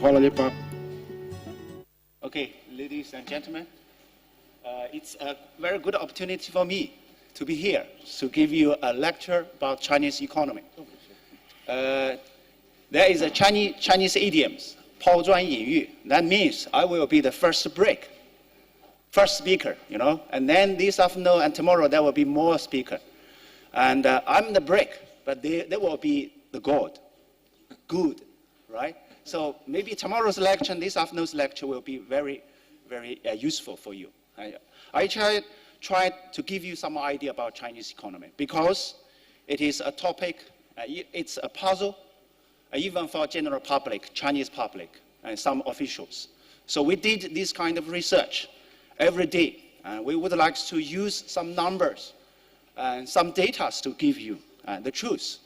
Hvala lijepa. Okay, ladies and gentlemen, it's a very good opportunity for me to be here to give you a lecture about Chinese economy. There is a Chinese idiom, 抛砖引玉. That means I will be the first speaker, you know, and then this afternoon and tomorrow there will be more speaker. And I'm the brick, but they will be the good, right? So maybe tomorrow's lecture and this afternoon's lecture will be very, very useful for you. I try to give you some idea about Chinese economy because it is a topic, it's a puzzle, even for general public, Chinese public, and some officials. So we did this kind of research every day. We would like to use some numbers and some data to give you the truth.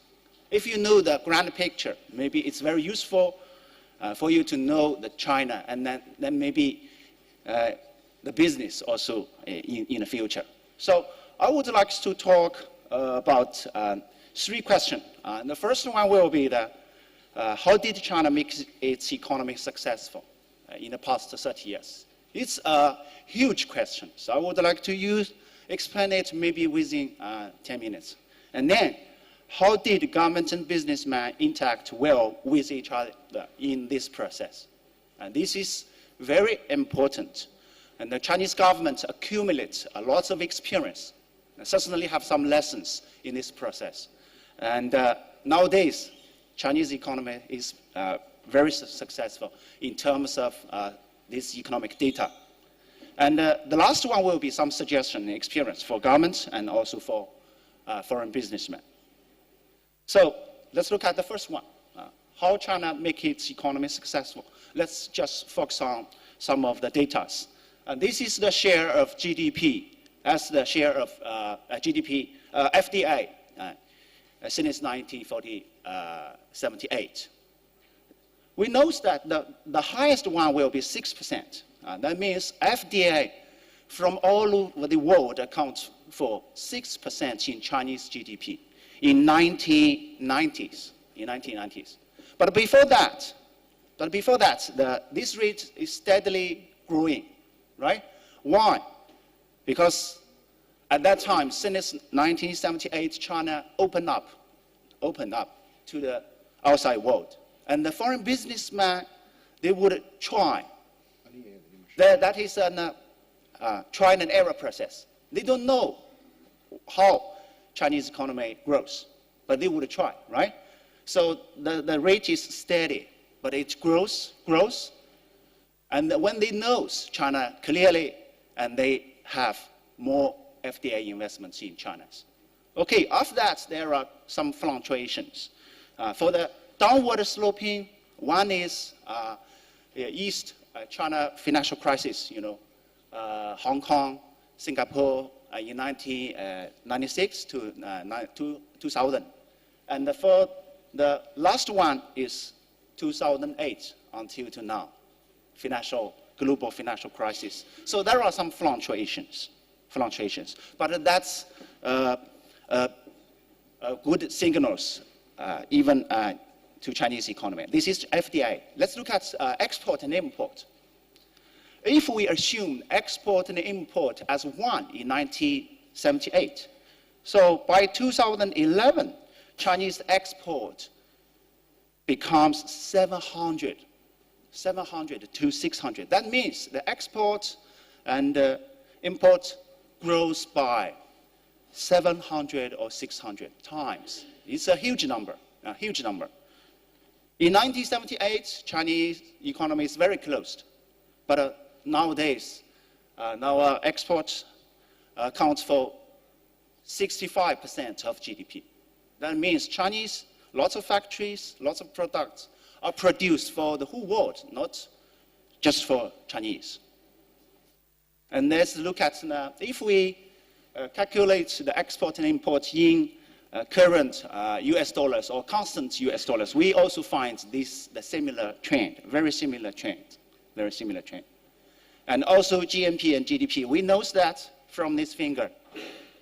If you know the grand picture, maybe it's very useful for you to know the China, and then maybe the business also in the future. So I would like to talk about 3 questions. The first one will be how did China make its economy successful in the past 30 years? It's a huge question, so I would like to explain it maybe within 10 minutes. And then, how did government and businessmen interact well with each other in this process? And this is very important. And the Chinese government accumulates a lot of experience, and certainly have some lessons in this process. And nowadays, Chinese economy is very successful in terms of this economic data. And the last one will be some suggestion and experience for governments and also for foreign businessmen. So let's look at the first one, how China make its economy successful. Let's just focus on some of the data. And this is the share of GDP as the share of GDP, FDI, since 1978. We know that the highest one will be 6%. That means FDI from all over the world accounts for 6% in Chinese GDP in 1990s. But before that, this rate is steadily growing, right? Why? Because at that time, since 1978, China opened up to the outside world. And the foreign businessmen, they would try. That is a try and error process. They don't know how Chinese economy grows, but they would try, right? So the rate is steady, but it grows. And when they know China clearly, and they have more FDI investments in China. Okay, after that, there are some fluctuations. For the downward sloping, one is East China financial crisis, you know, Hong Kong, Singapore in 1996 to 2000. And for the last one is 2008 until to now, global financial crisis. So there are some fluctuations. But that's good signals even to Chinese economy. This is FDI. Let's look at export and import. If we assume export and import as one in 1978, so by 2011, Chinese export becomes 700 to 600. That means the export and import grows by 700 or 600 times. It's a huge number, In 1978, Chinese economy is very closed, but nowadays, now export accounts for 65% of GDP. That means Chinese, lots of factories, lots of products are produced for the whole world, not just for Chinese. And let's look at, if we calculate the export and import in current US dollars or constant US dollars, we also find the similar trend, very similar trend. And also GNP and GDP. We know that from this figure.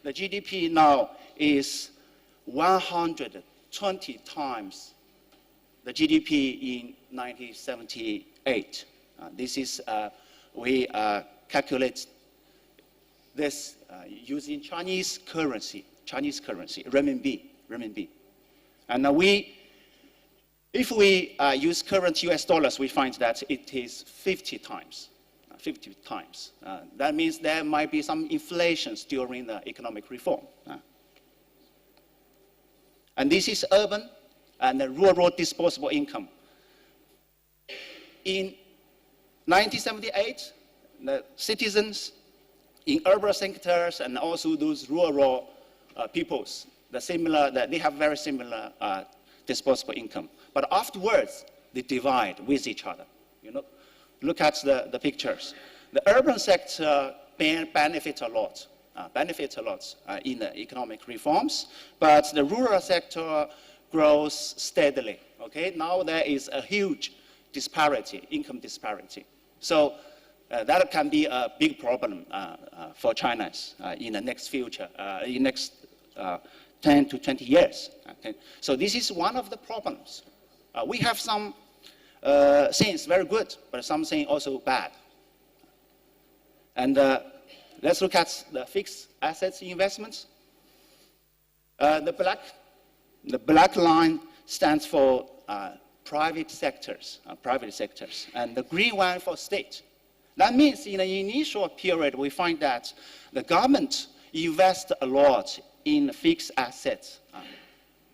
The GDP now is 120 times the GDP in 1978. This is, we calculate this using Chinese currency, renminbi. And if we use current US dollars, we find that it is 50 times. That means there might be some inflations during the economic reform. And this is urban and the rural disposable income. In 1978, the citizens in urban sectors and also those rural peoples, they have very similar disposable income. But afterwards, they divide with each other. Look at the pictures. The urban sector benefits a lot in the economic reforms, but the rural sector grows steadily. Okay, now there is a huge disparity, income disparity. So that can be a big problem for China in the next future, in next 10 to 20 years. Okay? So this is one of the problems. We have some things very good, but something also bad. And let's look at the fixed assets investments. The black line stands for private sectors, and the green one for state. That means in the initial period, we find that the government invests a lot in fixed assets.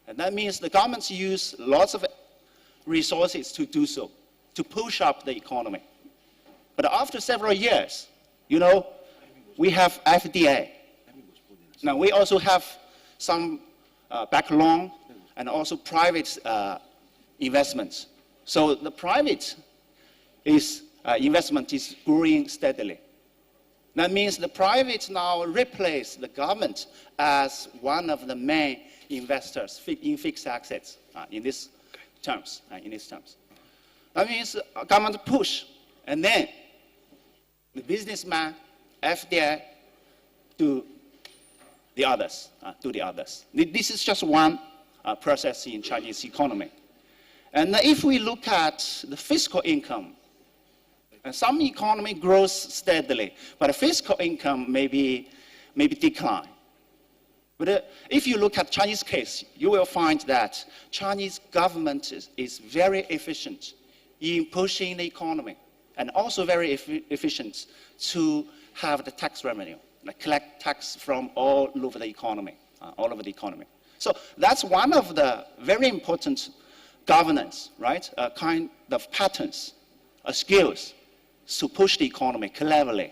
And that means the government use lots of resources to do so, to push up the economy. But after several years, we have FDI. Now we also have some back loan and also private investments. So the private investment is growing steadily. That means the private now replace the government as one of the main investors in fixed assets in these terms. That means government push, and then the businessman, FDI, do the others. This is just one process in Chinese economy. And if we look at the fiscal income, some economy grows steadily, but fiscal income maybe decline. But if you look at Chinese case, you will find that Chinese government is very efficient in pushing the economy, and also very efficient to have the tax revenue, collect tax from all over the economy, So that's one of the very important governance, right? Kind of patterns, skills to push the economy cleverly.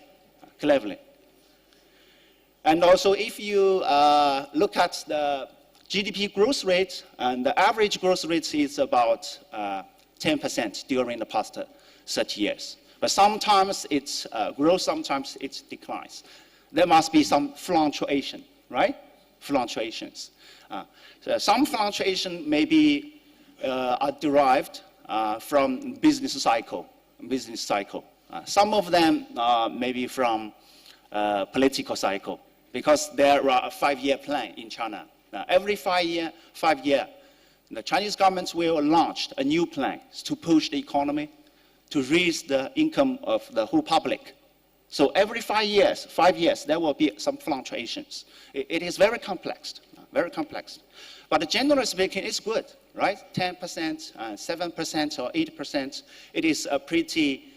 And also, if you look at the GDP growth rate, and the average growth rate is about 10% during the past 30 years. But sometimes it grows, sometimes it declines. There must be some fluctuation, right? Fluctuations. Some fluctuation maybe are derived from business cycle. Some of them maybe from political cycle, because there are a 5-year plan in China. Every 5 year, the Chinese government will launch a new plan to push the economy, to raise the income of the whole public. So every 5 years, there will be some fluctuations. It is very complex. But generally speaking, it's good, right? 10%, 7% or 8%. It is a pretty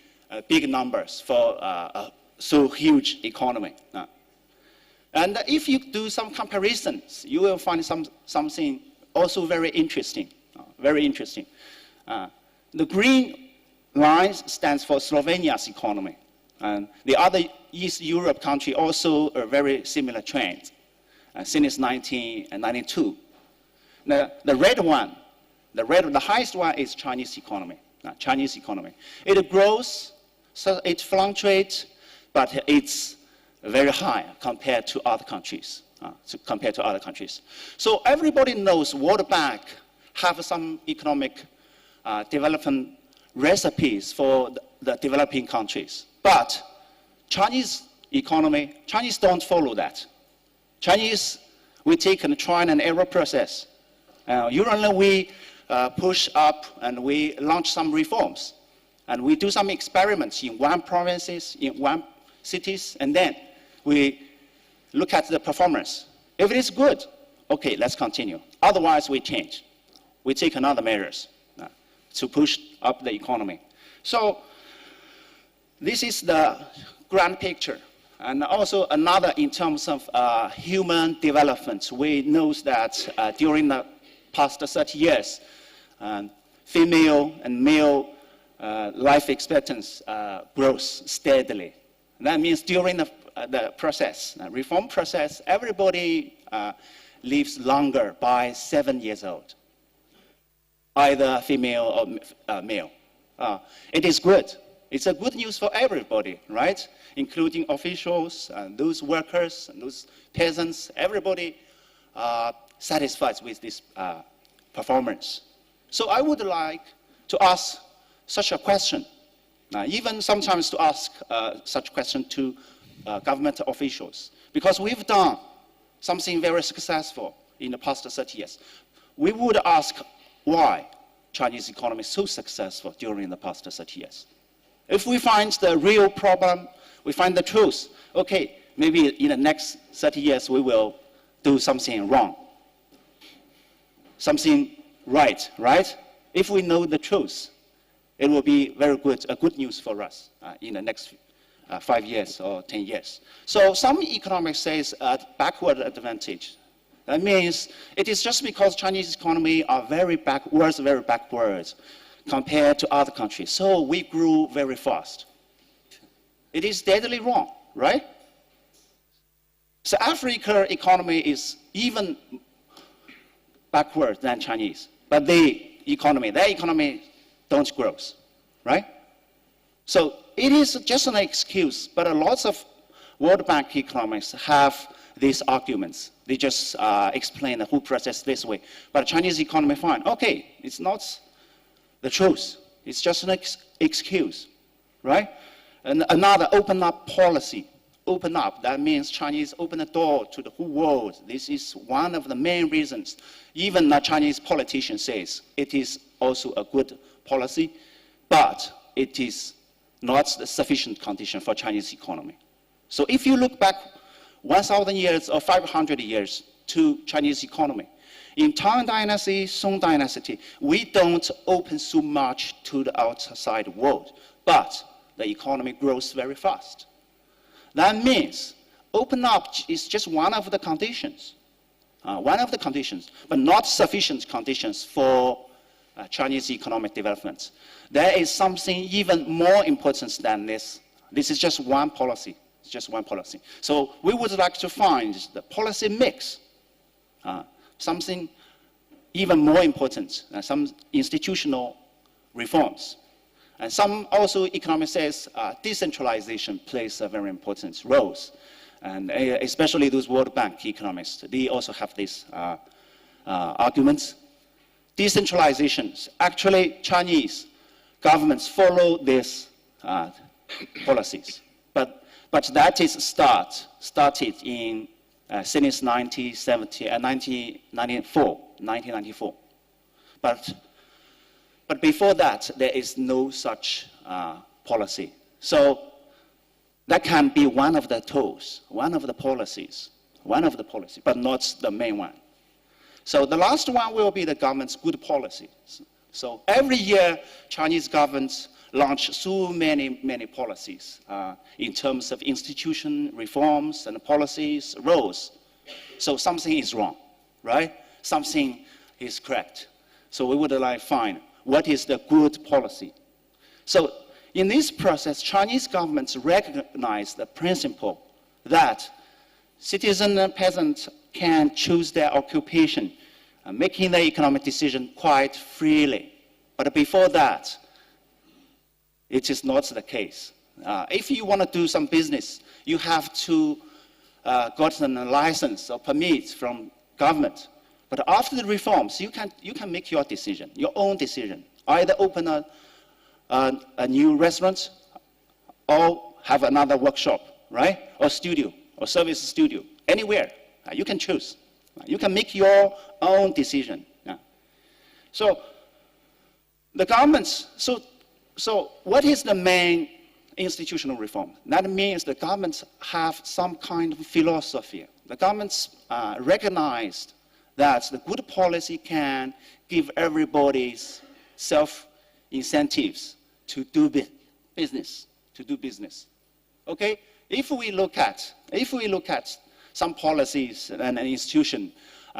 big numbers for so huge economy. And if you do some comparisons, you will find something also very interesting. The green line stands for Slovenia's economy. And the other East Europe country also a very similar trend since 1992. The red one, the highest one is Chinese economy. It grows, so it fluctuates, but it's very high compared to other countries. So everybody knows World Bank have some economic development recipes for the developing countries. But Chinese economy, Chinese don't follow that. Chinese, we take a trial and error process. Usually we push up and we launch some reforms. And we do some experiments in one provinces, in one cities, and then we look at the performance. If it is good, okay, let's continue. Otherwise, we change. We take another measures to push up the economy. So this is the grand picture. And also another in terms of human development. We know that during the past 30 years, female and male life expectancy grows steadily. That means during the process, reform process, everybody lives longer by 7 years old, either female or male. It is good. It's a good news for everybody, right? Including officials, and those workers, and those peasants. Everybody satisfied with this performance. So I would like to ask such a question, even sometimes to ask such question to government officials, because we've done something very successful in the past 30 years. We would ask why Chinese economy is so successful during the past 30 years. If we find the real problem, we find the truth, okay, maybe in the next 30 years we will do something wrong, something right? If we know the truth, it will be very good, a good news for us in the next 5 years or 10 years. So some economics says backward advantage. That means it is just because Chinese economy are very backwards compared to other countries. So we grew very fast. It is deadly wrong, right? So Africa economy is even backward than Chinese, but their economy don't grow, right? So it is just an excuse, but lots of World Bank economists have these arguments. They just explain the whole process this way. But Chinese economy, fine. Okay, it's not the truth. It's just an excuse, right? And another open up policy. Open up, that means Chinese open the door to the whole world. This is one of the main reasons. Even the Chinese politician says it is also a good policy, but it is not the sufficient condition for Chinese economy. So if you look back 1,000 years or 500 years to Chinese economy, in Tang Dynasty, Song Dynasty, we don't open so much to the outside world, but the economy grows very fast. That means open up is just one of the conditions, but not sufficient conditions for Chinese economic development. There is something even more important than this. This is just one policy. It's just one policy. So we would like to find the policy mix, something even more important, some institutional reforms. And some also economists says decentralization plays a very important role. And especially those World Bank economists, they also have these arguments. Decentralization, actually Chinese governments follow these policies. But that is started in since 1994. But before that, there is no such policy. So that can be one of the tools, one of the policies, but not the main one. So the last one will be the government's good policies. So every year, Chinese governments launch so many policies in terms of institution reforms and policies, roles. So something is wrong, right? Something is correct. So we would like to find what is the good policy. So in this process, Chinese governments recognize the principle that citizen and peasant can choose their occupation, making their economic decision quite freely. But before that, it is not the case. If you want to do some business, you have to get a license or permit from government. But after the reforms, you can make your decision, your own decision. Either open a new restaurant or have another workshop, right? Or studio, or service studio, anywhere. You can choose. You can make your own decision. Yeah. So The governments, so what is the main institutional reform? That means the governments have some kind of philosophy. The governments recognized that the good policy can give everybody's self-incentives to do business, Okay? If we look at some policies and an institution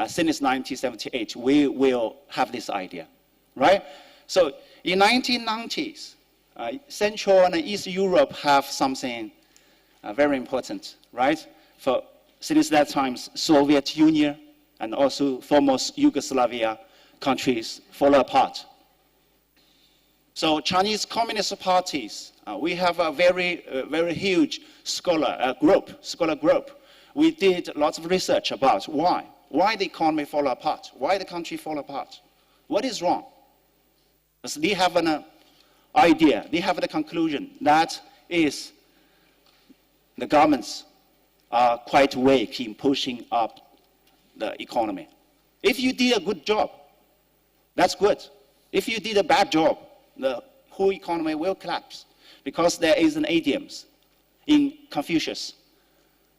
since 1978, we will have this idea, right? So in 1990s, Central and East Europe have something very important, right? Since that time, Soviet Union and also former Yugoslavia countries fall apart. So Chinese Communist parties, we have a very huge scholar group. We did lots of research about why the economy fall apart, why the country fall apart, what is wrong. So they have an idea, they have the conclusion that is the governments are quite weak in pushing up the economy. If you did a good job, that's good. If you did a bad job, the whole economy will collapse because there is an idiom in Confucius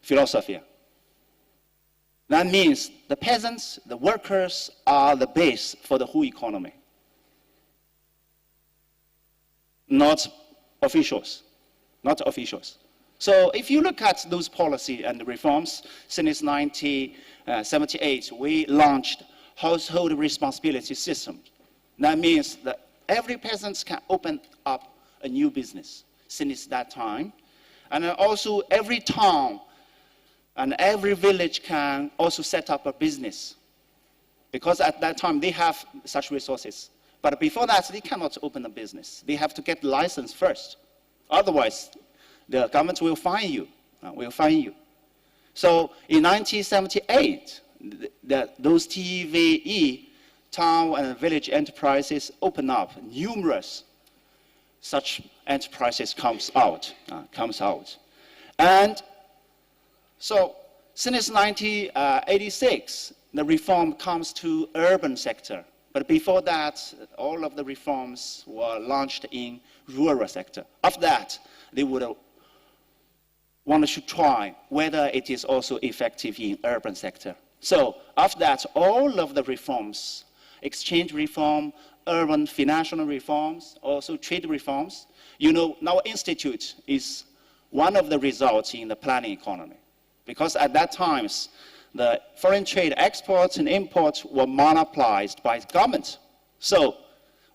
philosophy. That means the peasants, the workers are the base for the whole economy. Not officials. So if you look at those policy and reforms, since 1978, we launched household responsibility system. That means that every peasant can open up a new business since that time. And also every town and every village can also set up a business because at that time they have such resources. But before that, they cannot open a business. They have to get the license first. Otherwise, the government will fine you. So in 1978, those TVE, town and village enterprises, open up. Numerous such enterprises comes out. And so since 1986, the reform comes to urban sector. But before that, all of the reforms were launched in rural sector. After that, they would want to try whether it is also effective in urban sector. So after that, all of the reforms, exchange reform, urban financial reforms, also trade reforms, our institute is one of the results in the planning economy. Because at that time, the foreign trade exports and imports were monopolized by government. So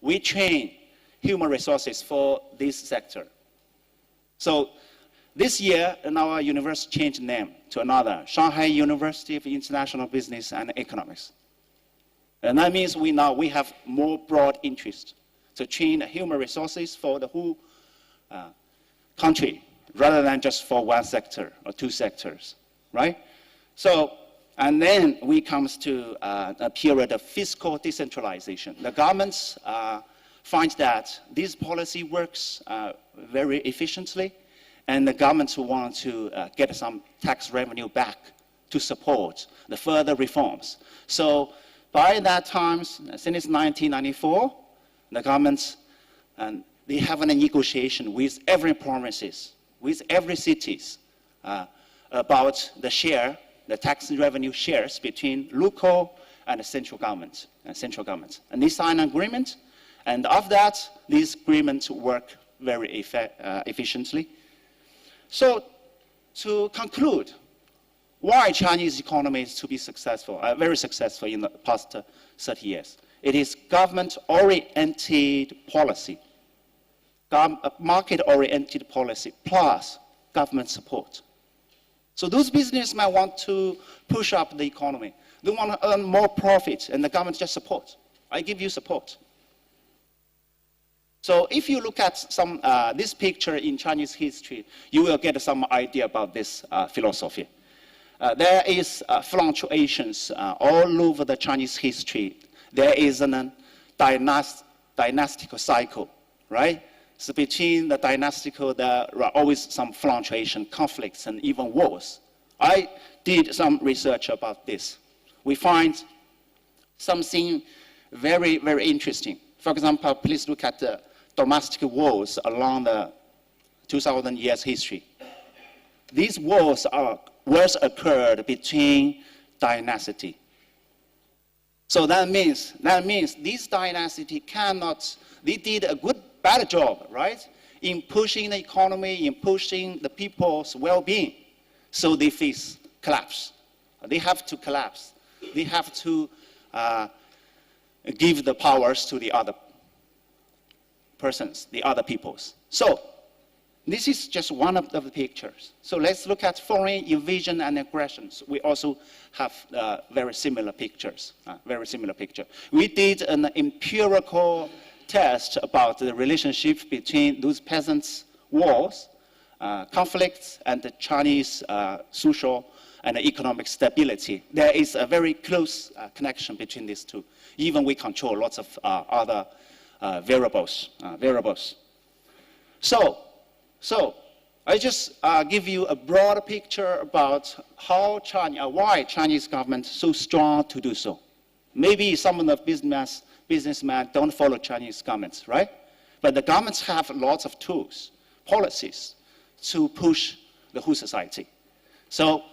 we train human resources for this sector. So this year, our university changed name to another, Shanghai University of International Business and Economics. And that means we have more broad interest to train human resources for the whole country, rather than just for one sector or two sectors, right? So, and then we comes to a period of fiscal decentralization. The governments find that this policy works very efficiently, and the governments want to get some tax revenue back to support the further reforms. So by that time, since 1994, the governments, they have a negotiation with every provinces, with every cities about the share, the tax revenue shares between local and the central government. And they sign an agreement, and after that, these agreements work very efficiently. So to conclude, why Chinese economy is to be successful, very successful in the past 30 years? It is government-oriented policy, market-oriented policy, plus government support. So those businessmen want to push up the economy. They want to earn more profit, and the government just support. I give you support. So if you look at this picture in Chinese history, you will get some idea about this philosophy. There is fluctuations all over the Chinese history. There is a dynastical cycle, right? So between the dynastical, there are always some fluctuation, conflicts, and even wars. I did some research about this. We find something very, very interesting. For example, please look at the domestic wars along the 2,000 years history. These wars occurred between dynasties. So that means these dynasties they did a better job, right? In pushing the economy, in pushing the people's well-being. So they face collapse. They have to collapse. They have to give the powers to the other persons, the other peoples. So this is just one of the pictures. So let's look at foreign invasion and aggressions. We also have very similar pictures, We did an empirical test about the relationship between those peasants' wars, conflicts, and the Chinese social and economic stability. There is a very close connection between these two. Even we control lots of other variables. So I just give you a broad picture about why Chinese government is so strong to do so. Maybe some of the businessmen don't follow Chinese governments, right? But the governments have lots of tools, policies, to push the whole society. So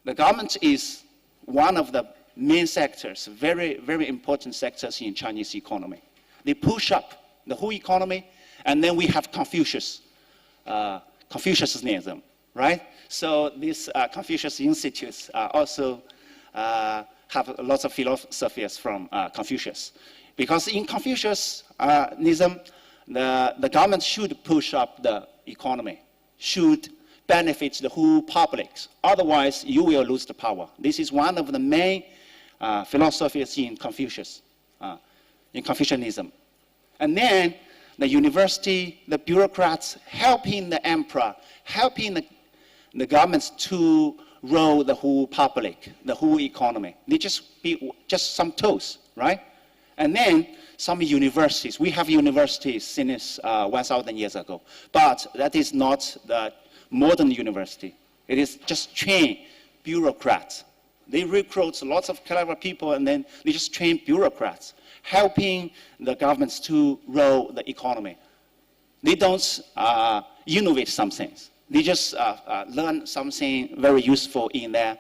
the government is one of the main sectors, very, very important sectors in Chinese economy. They push up the whole economy, and then we have Confucianism, right? So these Confucius institutes also have lots of philosophies from Confucius. Because in Confucianism, the government should push up the economy, should benefit the whole public. Otherwise, you will lose the power. This is one of the main philosophies in Confucianism. And then the university, the bureaucrats helping the emperor, helping the governments to rule the whole public, the whole economy. They just some tools, right? And then some universities. We have universities since 1,000 years ago, but that is not the modern university. It is just trained bureaucrats. They recruit lots of clever people, and then they just train bureaucrats, helping the governments to rule the economy. They don't innovate some things. They just learn something very useful in their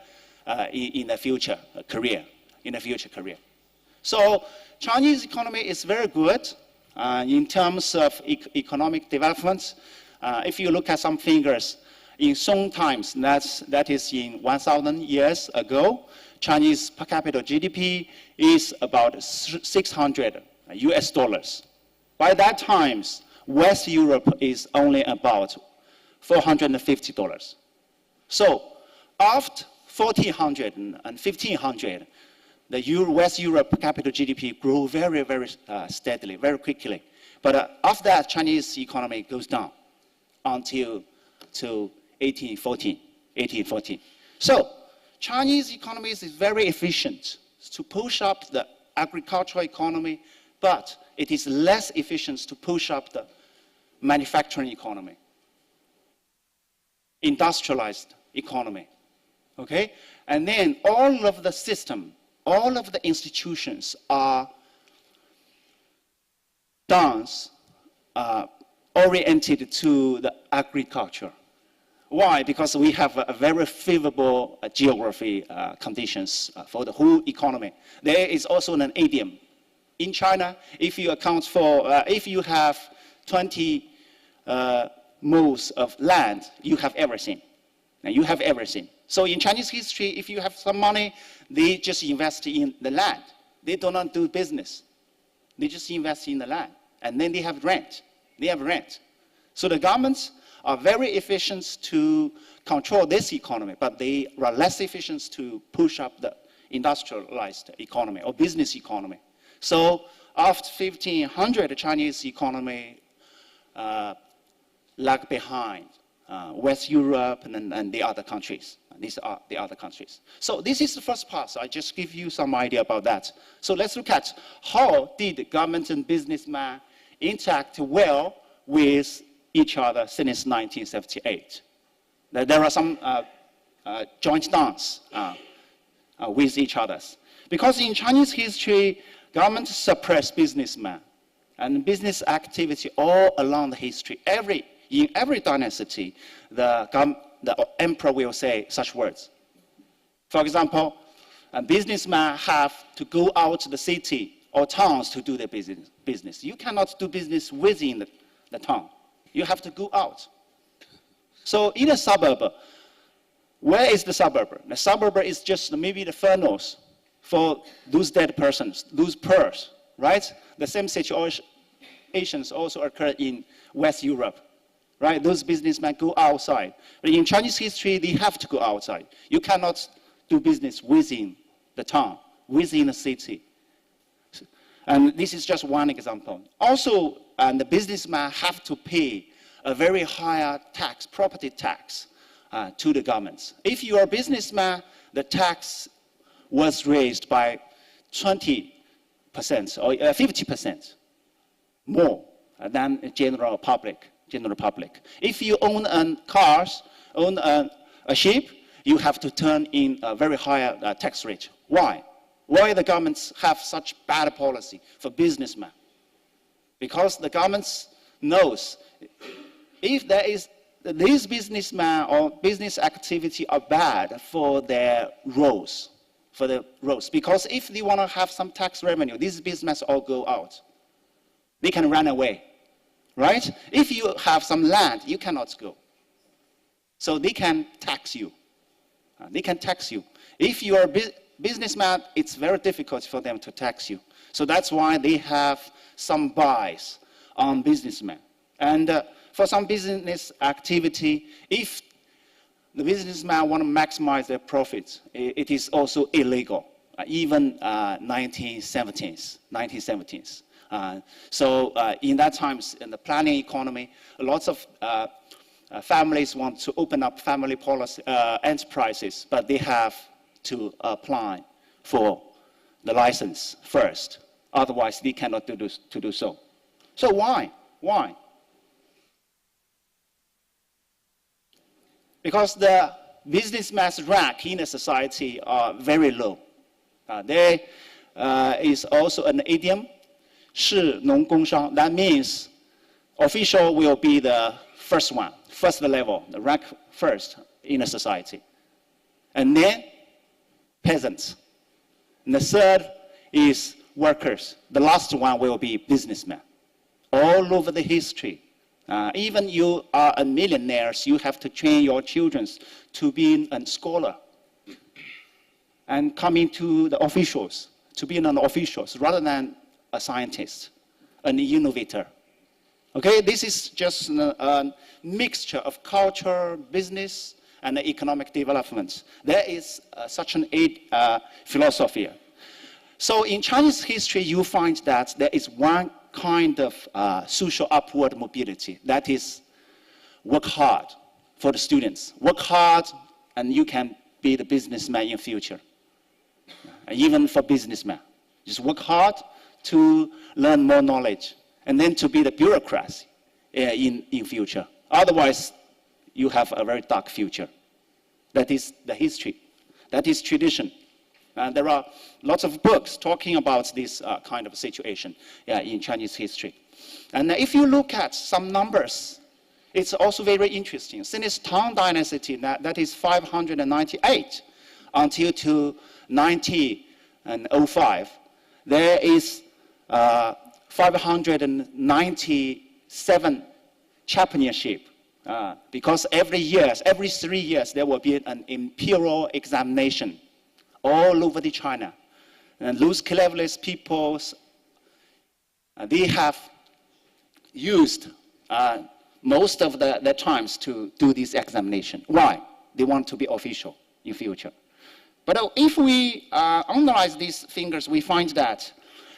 future career. So Chinese economy is very good in terms of economic development. If you look at some figures, in Song times, that is in 1,000 years ago, Chinese per capita GDP is about 600 US dollars. By that time, West Europe is only about $450. So after 1400 and 1500, the West Europe per capita GDP grew very, very steadily, very quickly. But after that, Chinese economy goes down until 1814. So Chinese economy is very efficient to push up the agricultural economy, but it is less efficient to push up the manufacturing economy, industrialized economy, okay? And then all of the system, all of the institutions are done oriented to the agriculture. Why? Because we have a very favorable geography conditions for the whole economy. There is also an idiom. In China, if you have 20 moles of land, you have everything. Now you have everything. So in Chinese history, if you have some money, they just invest in the land. They do not do business. They just invest in the land. And then they have rent. So the governments are very efficient to control this economy, but they are less efficient to push up the industrialized economy or business economy. So after 1500, the Chinese economy lag behind West Europe and the other countries. These are the other countries. So this is the first part. So I just give you some idea about that. So let's look at how did government and businessmen interact well with each other since 1978. There are some joint dance with each other. Because in Chinese history, government suppressed businessmen. and business activity all along the history. In every dynasty, the emperor will say such words. For example, a businessman have to go out to the city or towns to do their business. You cannot do business within the town. You have to go out. So in a suburb, where is the suburb? The suburb is just maybe the furnace for those dead persons, those pearls, right? The same situations also occur in West Europe, right? Those businessmen go outside. But in Chinese history, they have to go outside. You cannot do business within the town, within the city. And this is just one example. Also, the businessmen have to pay a very high tax, property tax, to the governments. If you are a businessman, the tax was raised by 20% or 50% more than the general public. If you own cars, own a ship, you have to turn in a very high tax rate. Why? Why the governments have such bad policy for businessmen? Because the governments knows if there is these businessmen or business activity are bad for their roads, because if they want to have some tax revenue, these businesses all go out. They can run away, right? If you have some land, you cannot go. So they can tax you. If you are a businessman, it's very difficult for them to tax you. So that's why they have some bias on businessmen. And for some business activity, if the businessman want to maximize their profits, it is also illegal, even 1970s. So in that times, in the planning economy, lots of families want to open up family policy enterprises, but they have to apply for the license first. Otherwise, they cannot do so. So why? Because the businessman's rank in a society are very low. There is also an idiom, 士农工商. That means official will be the first level, the rank first in a society. And then peasants. And the third is workers. The last one will be businessmen. All over the history. Even you are a millionaire, you have to train your children to be a scholar and coming to the officials, to be an official rather than a scientist, an innovator. Okay, this is just a mixture of culture, business, and economic development. There is such an philosophy. So in Chinese history, you find that there is one kind of social upward mobility. That is, work hard for the students. Work hard, and you can be the businessman in future. Even for businessmen, just work hard to learn more knowledge, and then to be the bureaucracy in future. Otherwise, you have a very dark future. That is the history. That is tradition. There are lots of books talking about this kind of situation in Chinese history. And if you look at some numbers, it's also very interesting. Since Tang Dynasty, that is 598 until to 1905, there is 597 championship. Because every 3 years, there will be an imperial examination all over the China. And those cleverest peoples, they have used most of their times to do this examination. Why? They want to be official in future. But if we analyze these figures, we find that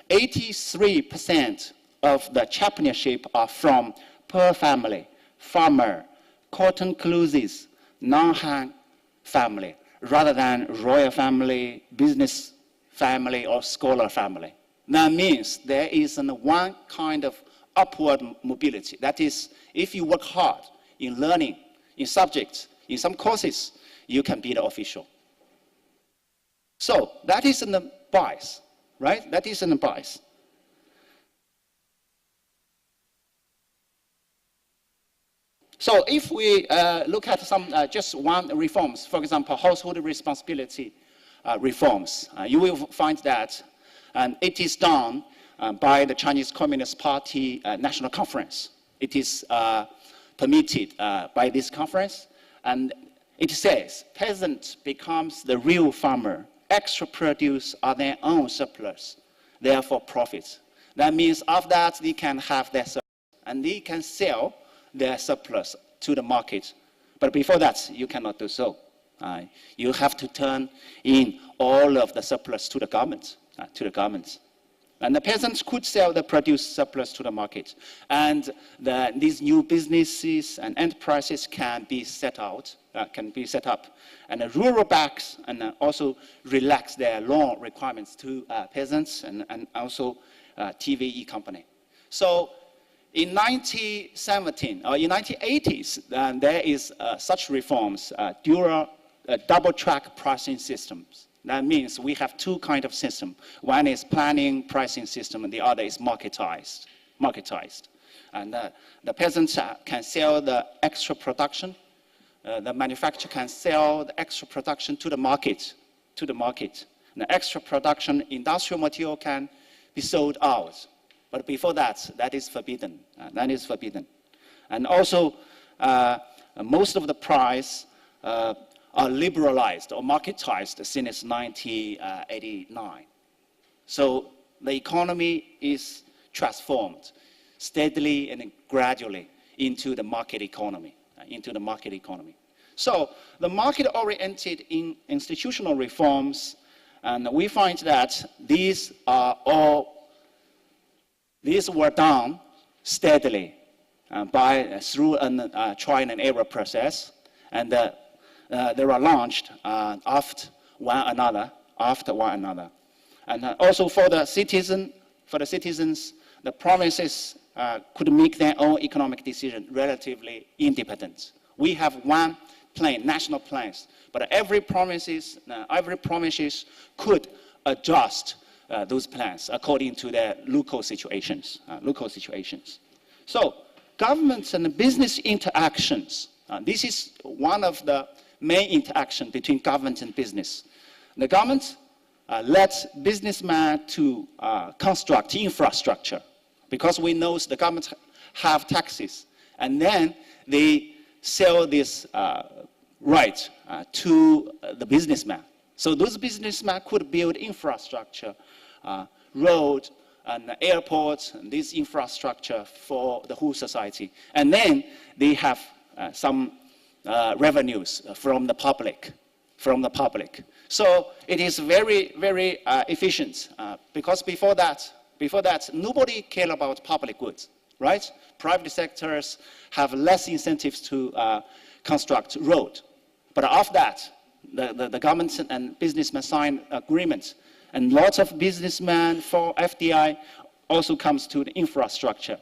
83% of the championship are from poor family, farmer, cotton clothes, non-Han family, rather than royal family, business family, or scholar family. That means there is one kind of upward mobility. That is, if you work hard in learning, in subjects, in some courses, you can be the official. So that is a bias, right? That is a bias. So if we look at some just one reforms, for example, household responsibility reforms, you will find that it is done by the Chinese Communist Party National Conference. It is permitted by this conference, and it says, peasant becomes the real farmer. Extra produce are their own surplus, therefore profits. That means after that, they can have their surplus, and they can sell their surplus to the market. But before that, you cannot do so. You have to turn in all of the surplus to the government, And the peasants could sell the produce surplus to the market. And these new businesses and enterprises can be set up. And the rural banks and also relax their loan requirements to peasants and also TVE company. So in 1917 or in 1980s, there is such reforms, double-track pricing systems. That means we have two kinds of system. One is planning pricing system, and the other is marketized. And the peasants can sell the extra production. The manufacturer can sell the extra production to the market. The extra production industrial material can be sold out. But before that, that is forbidden. And also, most of the price are liberalized or marketized since 1989. So the economy is transformed steadily and gradually into the market economy. So the market-oriented institutional reforms, and we find that these were done steadily through a trial and error process, and they were launched after one another. And also for the citizens, the provinces could make their own economic decision relatively independent. We have one plan, national plans, but every provinces could adjust those plans according to their local situations. So governments and business interactions, this is one of the main interaction between government and business. The government lets businessmen to construct infrastructure, because we know the government have taxes, and then they sell this right to the businessman. So those businessmen could build infrastructure, road and airports, and this infrastructure for the whole society. And then they have some revenues from the public. So it is very, very efficient, because before that, nobody cared about public goods, right? Private sectors have less incentives to construct road. But after that, the government and businessmen sign agreements, and lots of businessmen for FDI also comes to the infrastructure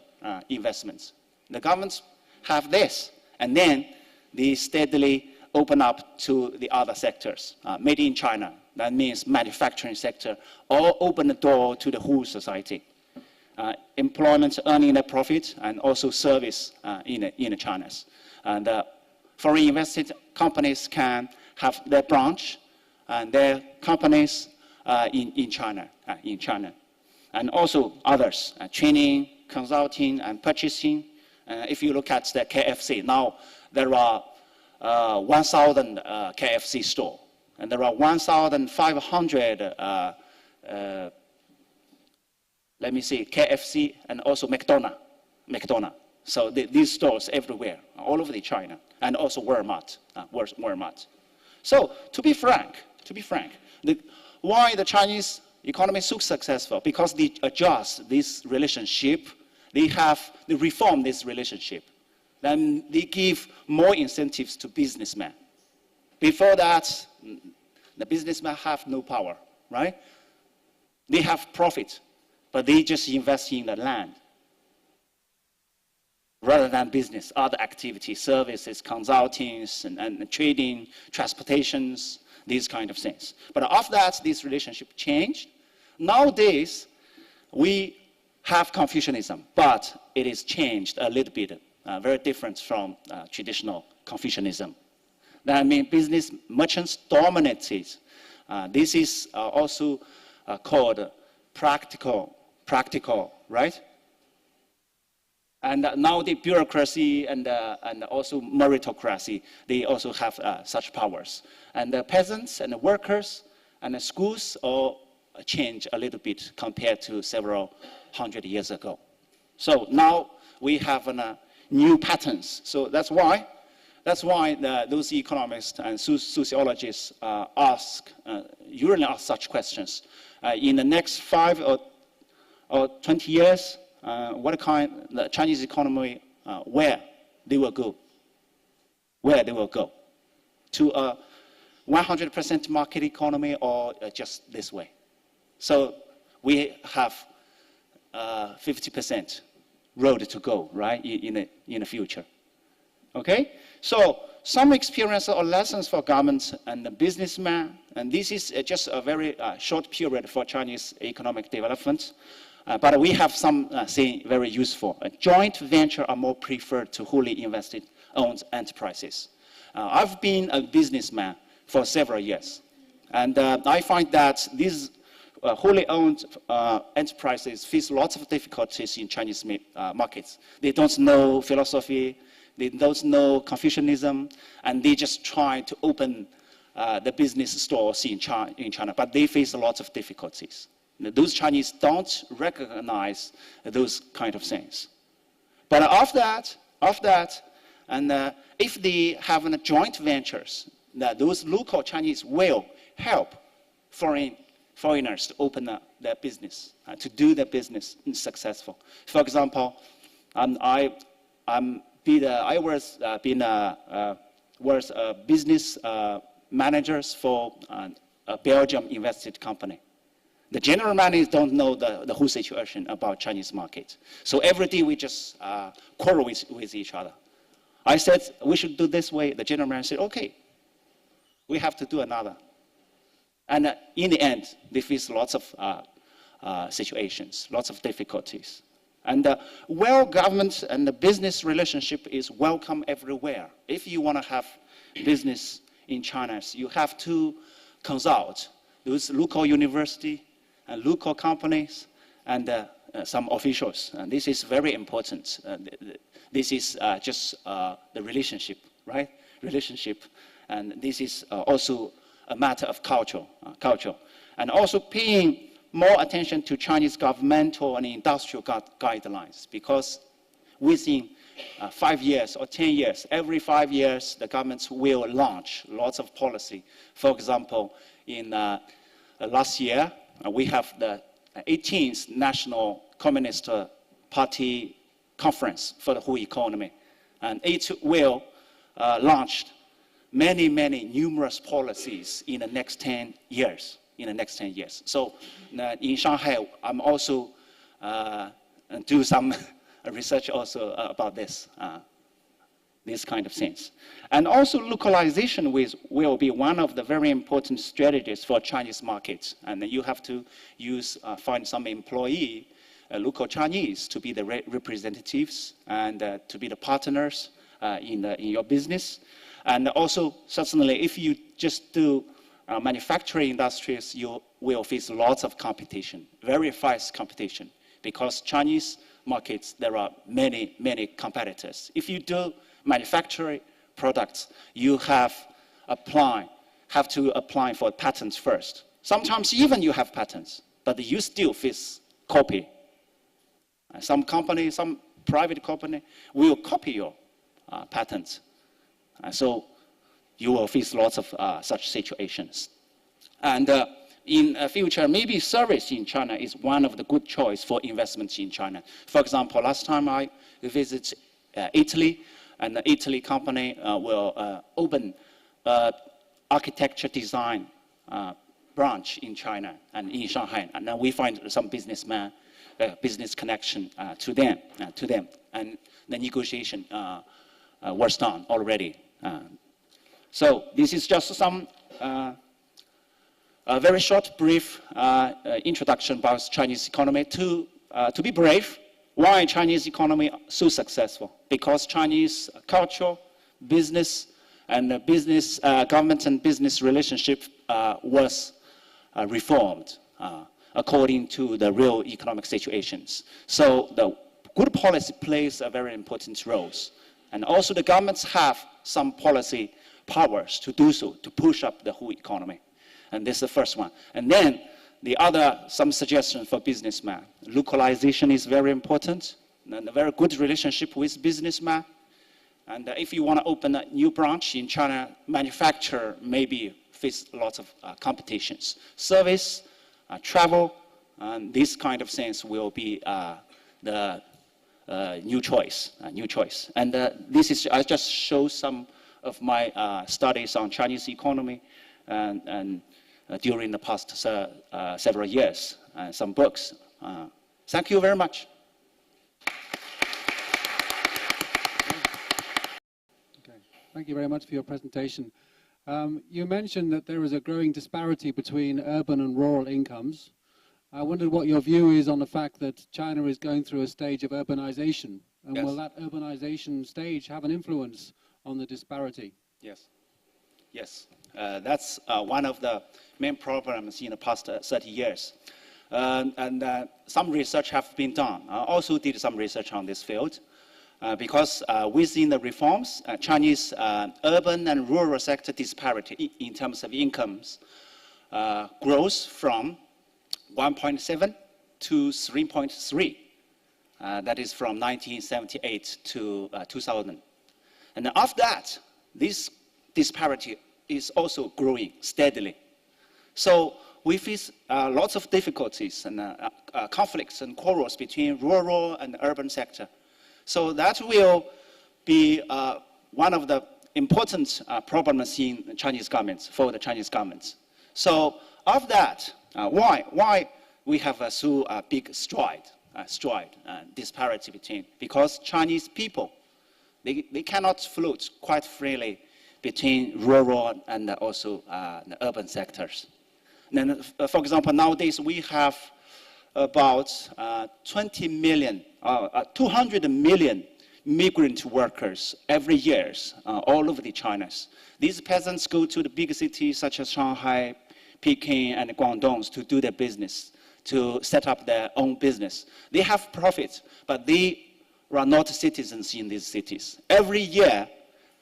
investments. The governments have this, and then they steadily open up to the other sectors. Made in China, that means manufacturing sector, all open the door to the whole society. Employment, earning their profit, and also service in China. And foreign invested companies can have their branch and their companies in China. And also others, training, consulting, and purchasing. If you look at the KFC, now there are 1,000 KFC stores, and there are 1,500 KFC and also McDonald's. So these stores everywhere, all over China, and also Walmart. So to be frank, why the Chinese economy is so successful? Because they adjust this relationship, they reform this relationship. Then they give more incentives to businessmen. Before that, the businessmen have no power, right? They have profit, but they just invest in the land rather than business, other activities, services, consultings, and trading, transportations, these kind of things. But after that, this relationship changed. Nowadays, we have Confucianism, but it is changed a little bit. very different from traditional Confucianism. That means business merchants dominated. This is also called practical, right? And now the bureaucracy and also meritocracy, they also have such powers. And the peasants and the workers and the schools all change a little bit compared to several hundred years ago. So now we have new patterns. So that's why those economists and sociologists usually ask such questions. In the next 5 or 20 years, what kind the Chinese economy, where they will go? Where they will go? To a 100% market economy or just this way? So we have 50% road to go, right, in the future. Okay? So some experience or lessons for governments and the businessmen, and this is just a very short period for Chinese economic development. But we have some saying very useful. A joint venture are more preferred to wholly invested owned enterprises. I've been a businessman for several years. And I find that these wholly owned enterprises face lots of difficulties in Chinese markets. They don't know philosophy, they don't know Confucianism, and they just try to open the business stores in China, but they face a lot of difficulties. Those Chinese don't recognize those kind of things. But after that, and if they have joint ventures, that those local Chinese will help foreigners to open their business, to do their business successful. For example, I was business managers for a Belgium invested company. The general managers don't know the whole situation about Chinese market. So every day we just quarrel with each other. I said, we should do this way. The general manager said, okay, we have to do another. And in the end, they face lots of situations, lots of difficulties. And government and the business relationship is welcome everywhere. If you want to have business in China, you have to consult those local university and local companies and some officials. And this is very important. This is just the relationship, right? Relationship. And this is also a matter of culture. And also paying more attention to Chinese governmental and industrial guidelines, because within 5 years or 10 years, every 5 years, the governments will launch lots of policy. For example, in last year, we have the 18th National Communist Party Conference for the whole economy. And it will launch many numerous policies in the next 10 years. So in Shanghai, I'm also do some research also about this kind of things. And also localization will be one of the very important strategies for Chinese markets. And you have to find some employee, local Chinese, to be the representatives and to be the partners in your business. And also, certainly, if you just do manufacturing industries, you will face lots of competition, very fast competition, because Chinese markets, there are many competitors. If you do manufacturing products, you have to apply for patents first. Sometimes even you have patents, but you still face copy. Some private company will copy your patents. So you will face lots of such situations. And in the future, maybe service in China is one of the good choice for investments in China. For example, last time I visited Italy, and the Italy company will open architecture design branch in China and in Shanghai. And then we find some businessmen, business connection to them. And the negotiation was done already. So this is just some a very short, brief introduction about Chinese economy. To be brave, Why Chinese economy so successful? Because Chinese culture, business, and business government and business relationship was reformed according to the real economic situations. So the good policy plays a very important role. And also the governments have some policy powers to do so, to push up the whole economy. And this is the first one. And then the other, some suggestions for businessmen. Localization is very important, and a very good relationship with businessmen. And if you want to open a new branch in China, manufacturer maybe face lots of competitions. Service, travel, and these kind of things will be the new choice. And this is, I just show some of my studies on Chinese economy and during the past several years, some books. Thank you very much. Okay. Thank you very much for your presentation. You mentioned that there is a growing disparity between urban and rural incomes. I wondered what your view is on the fact that China is going through a stage of urbanization, and will that urbanization stage have an influence on the disparity? Yes. Yes. That's one of the main problems in the past 30 years. Some research have been done. I also did some research on this field because within the reforms, Chinese urban and rural sector disparity in terms of incomes grows from 1.7 to 3.3. That is from 1978 to 2000. And after that, this disparity is also growing steadily. So we face lots of difficulties and conflicts and quarrels between rural and urban sector. So that will be one of the important problems in Chinese governments, for the Chinese governments. So of that, why we have a so big disparity between, because Chinese people, they cannot float quite freely between rural and also the urban sectors. And then, for example, nowadays we have about 200 million migrant workers every year all over the China. These peasants go to the big cities such as Shanghai, Peking, and Guangdong to do their business, to set up their own business. They have profit, but they are not citizens in these cities. Every year,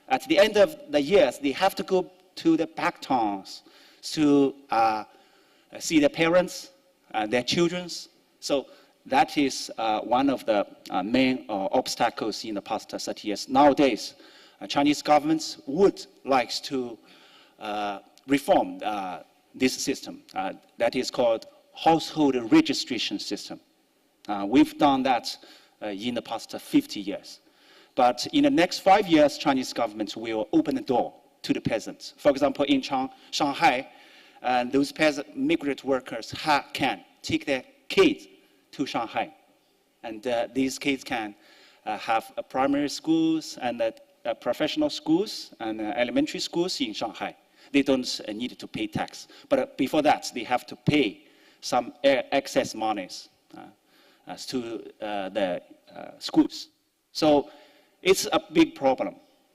at the end of the years, they have to go to the back towns to see their parents and their children. So that is one of the main obstacles in the past 30 years. Nowadays, Chinese governments would like to reform this system. That is called household registration system. We've done that in the past 50 years. But in the next 5 years, Chinese government will open the door to the peasants. For example, in Shanghai, those peasant migrant workers can take their kids to Shanghai. And these kids can have primary schools and professional schools and elementary schools in Shanghai. They don't need to pay tax. But before that, they have to pay some excess monies to the schools. So it's a big problem.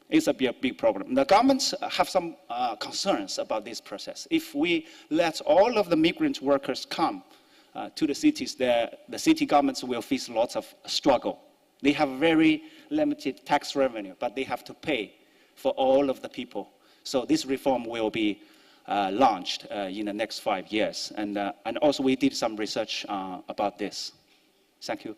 It's a big problem. The governments have some concerns about this process. If we let all of the migrant workers come to the cities, the city governments will face lots of struggle. They have very limited tax revenue, but they have to pay for all of the people. So this reform will be launched in the next 5 years. And also we did some research about this. Thank you.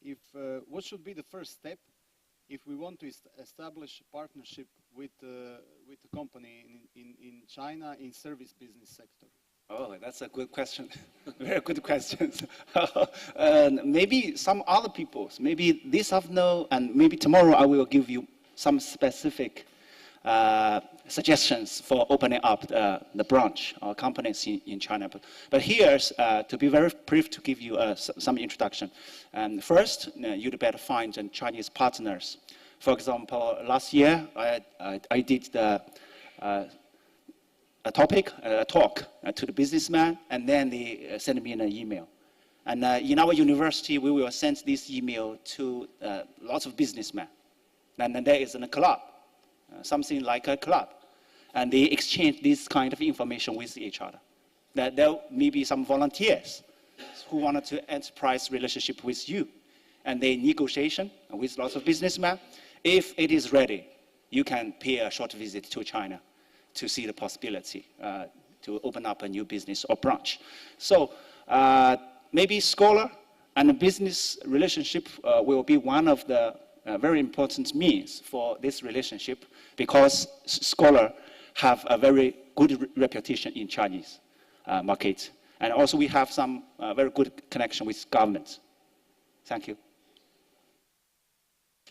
If what should be the first step if we want to establish a partnership with a company in China in service business sector? Oh, that's a good question. Very good question. Maybe some other people, maybe this afternoon and maybe tomorrow I will give you some specific suggestions for opening up the branch or companies in China. But here's, to be very brief, to give you some introduction. First, you'd better find Chinese partners. For example, last year, I did the talk to the businessman, and then they send me an email. And in our university, we will send this email to lots of businessmen. And then there is a club, something like a club. And they exchange this kind of information with each other. There may be some volunteers who wanted to enterprise relationship with you. And they negotiation with lots of businessmen. If it is ready, you can pay a short visit to China to see the possibility to open up a new business or branch. So maybe scholar and business relationship will be one of the very important means for this relationship, because scholar have a very good reputation in Chinese market. And also we have some very good connection with government. Thank you.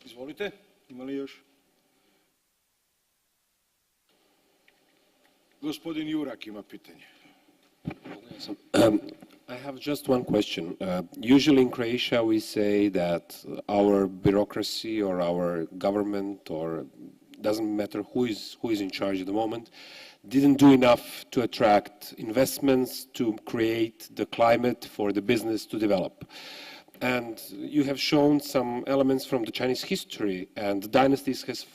Izvolite, ima li još? Gospodin Jurak ima pitanje. I have just one question. Usually in Croatia we say that our bureaucracy or our government, or doesn't matter who is in charge at the moment, didn't do enough to attract investments, to create the climate for the business to develop. And you have shown some elements from the Chinese history, and the dynasties has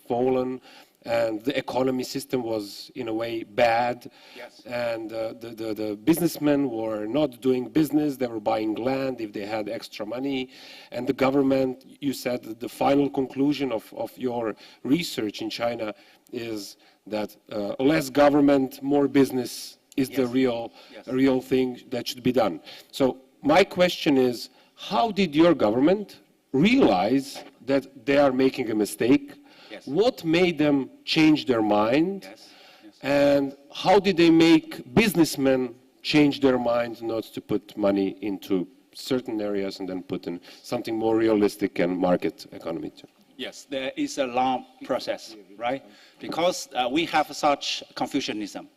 fallen, and the economy system was in a way bad. Yes. And the businessmen were not doing business, they were buying land if they had extra money. And the government, you said that the final conclusion of your research in China is that less government, more business is Yes. the real thing that should be done. So my question is, how did your government realize that they are making a mistake? Yes. What made them change their mind? Yes. Yes. And how did they make businessmen change their mind not to put money into certain areas and then put in something more realistic and market economy too? Yes, there is a long process, right? Because we have such Confucianism.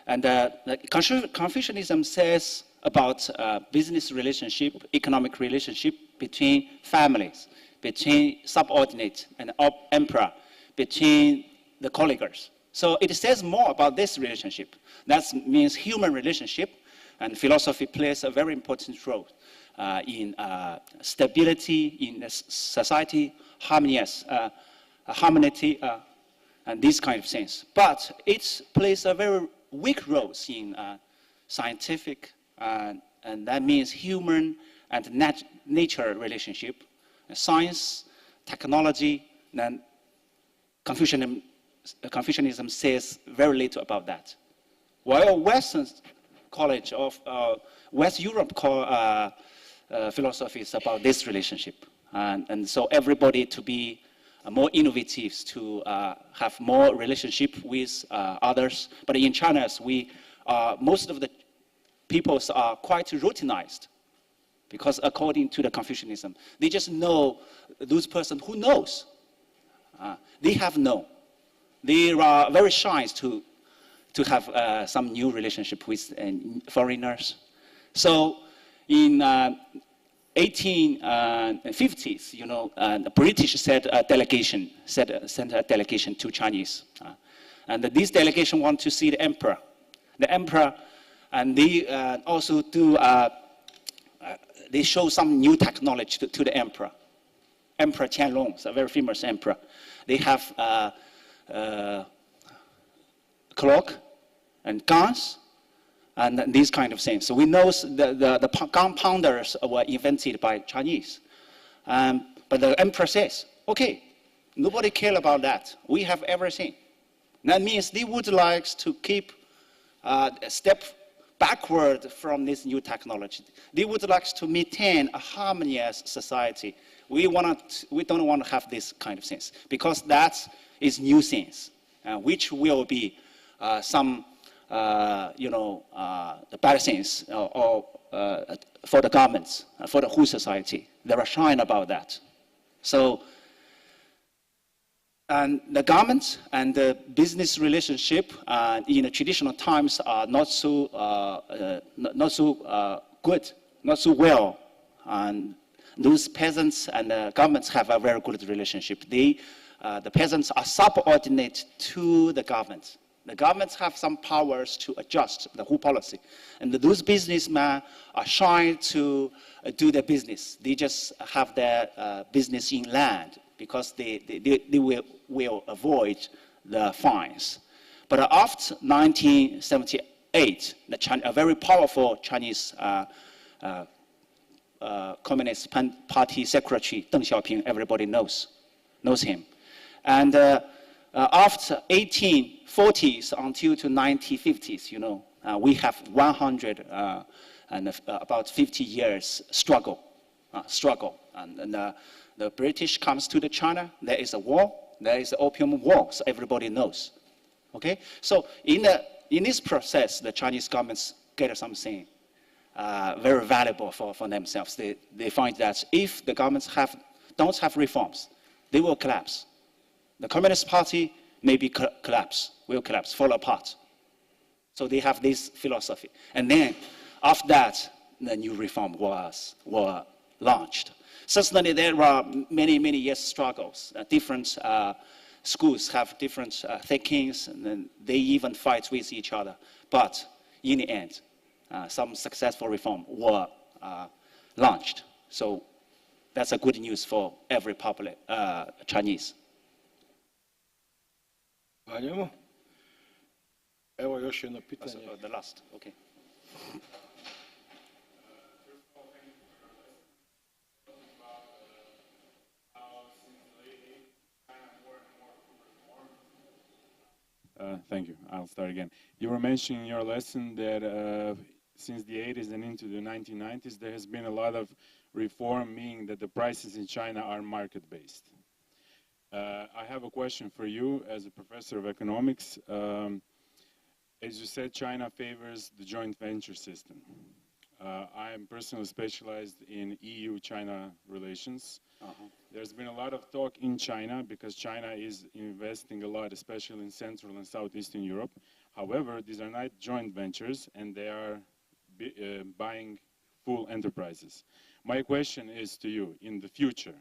And Confucianism says about business relationship, economic relationship between families, between subordinate and emperor, between the colleagues. So it says more about this relationship. That means human relationship, and philosophy plays a very important role in stability, in society, harmony, and these kind of things. But it plays a very weak role in scientific, and that means human and nature relationship, science, technology, and Confucianism says very little about that. While Western College of West Europe philosophy is about this relationship. And so everybody to be more innovative, to have more relationship with others. But in China, most of the peoples are quite routinized, because according to the Confucianism, they just know those person who knows. They have known. They are very shy to have some new relationship with foreigners. So in 1850s, the British sent a delegation to Chinese, and this delegation want to see the emperor. The emperor, and they also do. They show some new technology to the emperor. Emperor Qianlong is a very famous emperor. They have clock and guns and these kind of things. So we know the gunpowders were invented by Chinese. But the emperor says, okay, nobody cares about that. We have everything. That means they would like to keep a step backward from this new technology. They would like to maintain a harmonious society. We don't want to have this kind of things, because that is new things, which will be some, the bad things for the governments, for the whole society. They are shy about that. So, and the government and the business relationship in the traditional times are not so good, not so well. And those peasants and the governments have a very good relationship. The peasants are subordinate to the government. The governments have some powers to adjust the whole policy. And those businessmen are shy to do their business. They just have their business in land because they will avoid the fines. But after 1978, a very powerful Chinese Communist Party secretary, Deng Xiaoping, everybody knows him. And after 1840s until to 1950s, you know, we have 100 and about 50 years struggle. And the British comes to China, there is a war, there is the Opium War, so everybody knows. Okay, so in this process, the Chinese governments get something very valuable for themselves. They find that if the governments don't have reforms, they will collapse. The Communist Party maybe will collapse, fall apart. So they have this philosophy. And then after that, the new reform were launched. Certainly there are many years struggles. Different schools have different thinkings, and then they even fight with each other. But in the end, some successful reform were launched. So that's a good news for every public Chinese. Hvaljujemo. Evo još jedno pitanje. The last, okay. Thank you. I'll start again. You were mentioning in your lesson that since the 80s and into the 1990s, there has been a lot of reform, meaning that the prices in China are market-based. I have a question for you as a professor of economics. As you said, China favors the joint venture system. I am personally specialized in EU-China relations. There's been a lot of talk in China because China is investing a lot, especially in Central and Southeastern Europe. However, these are not joint ventures, and they are buying full enterprises. My question is to you, in the future,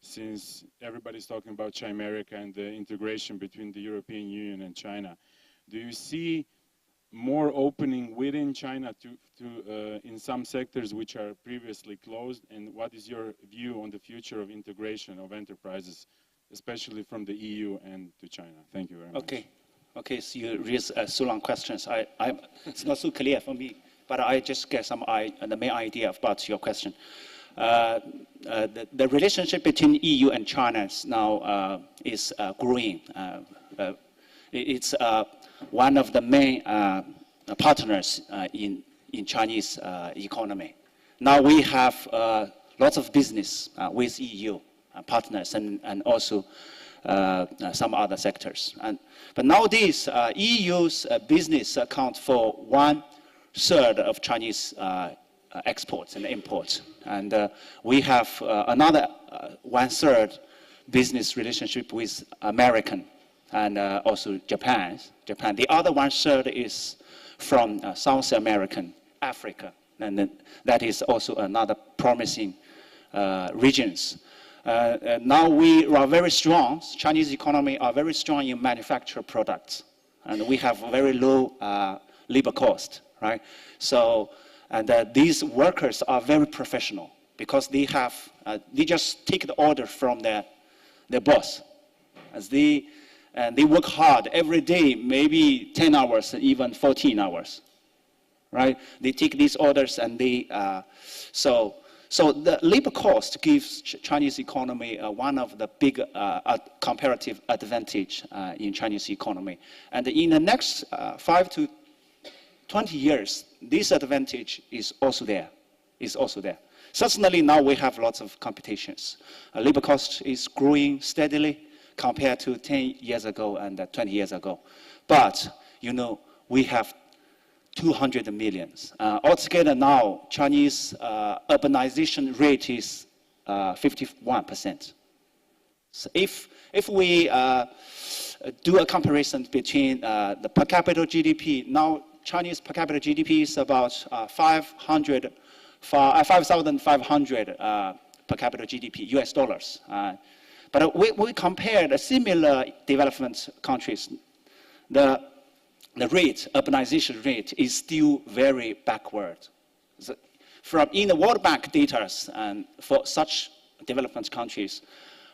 since everybody's talking about Chimerica and the integration between the European Union and China, do you see more opening within China in some sectors which are previously closed? And what is your view on the future of integration of enterprises, especially from the EU and to China? Thank you very much. Okay, so you raise so long questions. It's not so clear for me, but I just get the main idea about your question. The relationship between EU and China now is growing. It's one of the main partners in Chinese economy. Now we have lots of business with EU partners and also some other sectors. But nowadays, EU's business accounts for 1/3 of Chinese exports and imports. And we have another 1/3 business relationship with American and also Japan. The other 1/3 is from South American, Africa, and that is also another promising regions. Now we are very strong. Chinese economy are very strong in manufactured products, and we have very low labor cost, right? So, and these workers are very professional because they just take the order from their boss, and they work hard every day, maybe 10 hours, even 14 hours, right? They take these orders and so the labor cost gives Chinese economy one of the big comparative advantage in Chinese economy. And in the next 5 to 20 years, this advantage is also there. Certainly now we have lots of competitions. Labor cost is growing steadily compared to 10 years ago and 20 years ago. But, you know, we have 200 million. Altogether now, Chinese urbanization rate is 51%. So if we do a comparison between the per capita GDP, now Chinese per capita GDP is about 5,500 per capita GDP, US dollars. But we compare the similar development countries. The the rate, urbanization rate, is still very backward. From in the World Bank data, and for such developing countries,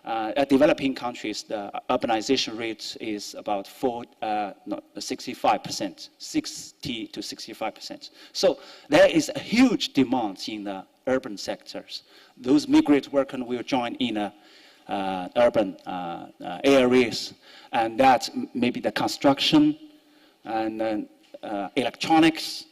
the urbanization rate is about 65%, 60 to 65%. So there is a huge demand in the urban sectors. Those migrant workers will join in urban areas, and that maybe the construction and electronics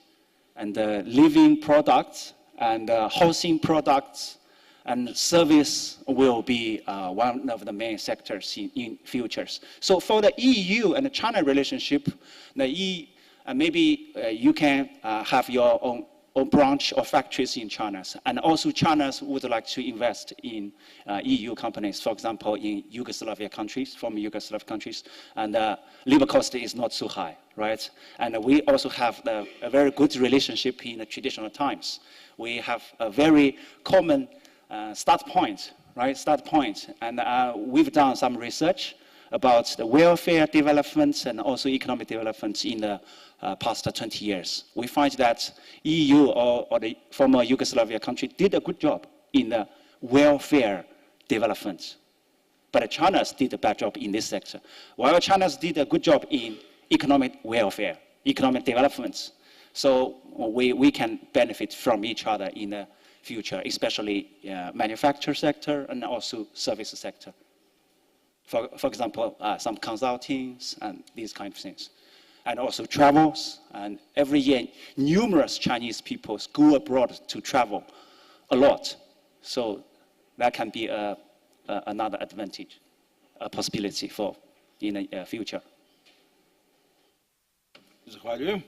and living products and housing products and service will be one of the main sectors in futures. So for the EU and the China relationship, maybe you can have your own branch or factories in China. And also China would like to invest in EU companies, for example, in Yugoslavia countries, former Yugoslav countries, and labor cost is not so high, right? And we also have a very good relationship in the traditional times. We have a very common start point, right? Start point. And we've done some research about the welfare developments and also economic developments in the past 20 years. We find that EU or the former Yugoslavia country did a good job in the welfare development. But China did a bad job in this sector. While China did a good job in economic welfare, economic developments. So we can benefit from each other in the future, especially manufacturing sector and also service sector. For example, some consultings and these kind of things. And also travels, and every year numerous Chinese people go abroad to travel a lot. So that can be another advantage, a possibility for in the future. Zahvaljujem.